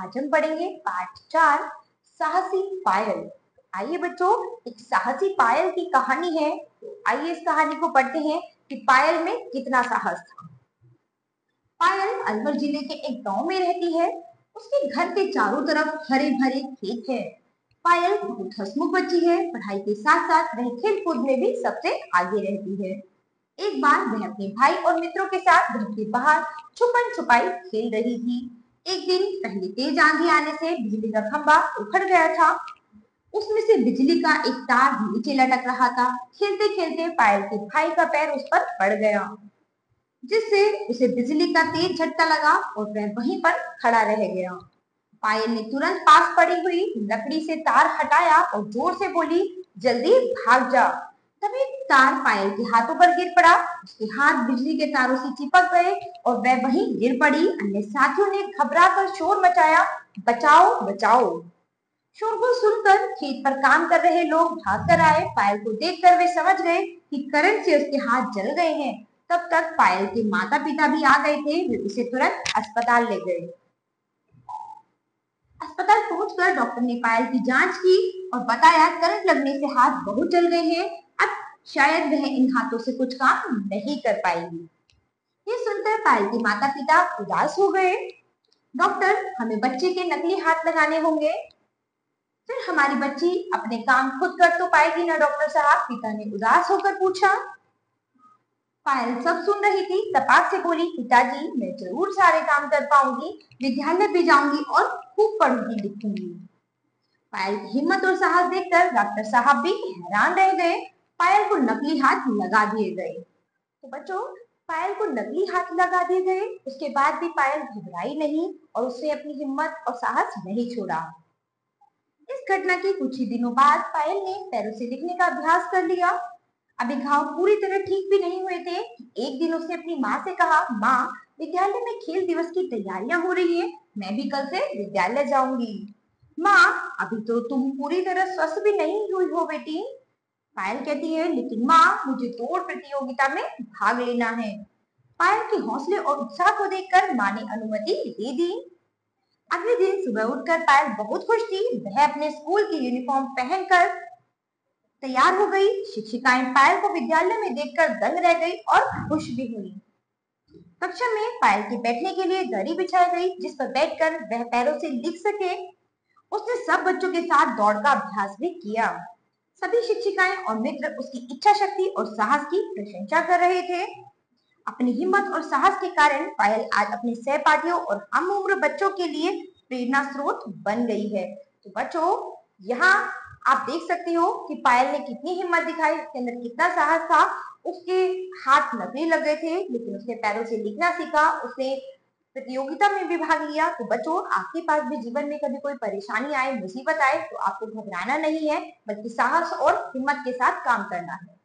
आज हम पढ़ेंगे पाठ 4 साहसी पायल। आइए बच्चों, एक साहसी पायल की कहानी है। तो आइए इस कहानी को पढ़ते हैं कि पायल में कितना साहस था। पायल अलवर जिले के एक गांव में रहती है। उसके घर के चारों तरफ हरे भरे खेत है। पायल बहुत हंसमुख बच्ची है। पढ़ाई के साथ साथ वह खेल कूद में भी सबसे आगे रहती है। एक बार वह अपने भाई और मित्रों के साथ घर के बाहर छुपन छुपाई खेल रही थी। एक दिन पहले तेज आंधी आने से बिजली का खंभा उखड़ गया था। उसमें से बिजली का एक तार नीचे लटक रहा था। खेलते खेलते पायल के भाई का पैर उस पर पड़ गया, जिससे उसे बिजली का तेज झटका लगा और वह वहीं पर खड़ा रह गया। पायल ने तुरंत पास पड़ी हुई लकड़ी से तार हटाया और जोर से बोली, जल्दी भाग जा। तभी तार पायल के हाथों पर गिर पड़ा। उसके हाथ बिजली के तारों से चिपक गए और वह वहीं गिर पड़ी। अन्य साथियों ने घबराकर शोर मचाया, बचाओ बचाओ। शोर को सुनकर खेत पर काम कर रहे लोग भागकर आए। पायल को देखकर वे समझ गए कि करंट से उसके हाथ जल गए हैं। तब तक पायल के माता पिता भी आ गए थे। वे उसे तुरंत अस्पताल ले गए। अस्पताल पहुंचकर डॉक्टर ने पायल की जांच की और बताया करंट लगने से हाथ बहुत जल गए हैं। अब शायद वह इन हाथों से कुछ काम नहीं कर पाएगी। ये सुनकर पायल के माता पिता उदास हो गए। डॉक्टर, हमें बच्चे के नकली हाथ लगाने होंगे। फिर हमारी बच्ची अपने काम खुद कर तो पाएगी ना डॉक्टर साहब? पिता ने उदास होकर पूछा। पायल सब सुन रही थी, तपाक से बोली, पिताजी मैं जरूर सारे काम कर पाऊंगी, विद्यालय भी जाऊंगी और खूब पढ़ूंगी लिखूंगी। पायल की हिम्मत और साहस देखकर डॉक्टर साहब भी हैरान रह गए। पायल को नकली हाथ लगा दिए गए। तो बच्चों, पायल को नकली हाथ लगा दिए गए। उसके बाद भी पायल घबराई नहीं और उसने अपनी हिम्मत और साहस नहीं छोड़ा। इस घटना के कुछ ही दिनों बाद पायल ने पैरों से लिखने का अभ्यास कर लिया। अभी घाव पूरी तरह ठीक भी नहीं हुए थे कि एक दिन उसने अपनी माँ से कहा, माँ, विद्यालय में खेल दिवस की तैयारियां हो रही है, मैं भी कल से विद्यालय जाऊंगी। माँ, अभी तो तुम पूरी तरह स्वस्थ भी नहीं हुई हो बेटी। पायल कहती है, लेकिन माँ, मुझे दौड़ प्रतियोगिता में भाग लेना है। पायल के हौसले और उत्साह को देखकर माँ ने अनुमति दे दी। अगले दिन सुबह उठकर पायल बहुत खुश थी। वह अपने स्कूल की यूनिफॉर्म पहनकर तैयार हो गई। शिक्षिकाएं पायल को विद्यालय में देखकर दंग रह गई और खुश भी हुई। कक्षा में पायल के बैठने के लिए दरी बिछाई गई, जिस पर बैठकर वह पैरों से लिख सके। उसने सब बच्चों के साथ दौड़ का अभ्यास भी किया। सभी शिक्षिकाएं और मित्र उसकी इच्छा शक्ति और साहस की प्रशंसा कर रहे थे। अपनी हिम्मत और साहस के कारण पायल आज अपने सहपाठियों और हम उम्र बच्चों के लिए प्रेरणा स्रोत बन गई है। तो बच्चों, यहाँ आप देख सकते हो कि पायल ने कितनी हिम्मत दिखाई, उसके अंदर कितना साहस था। उसके हाथ नकली लग गए थे, लेकिन उसने पैरों से लिखना सीखा। उसने प्रतियोगिता में भी भाग लिया। तो बच्चों, आपके पास भी जीवन में कभी कोई परेशानी आए, मुसीबत आए, तो आपको घबराना नहीं है, बल्कि साहस और हिम्मत के साथ काम करना है।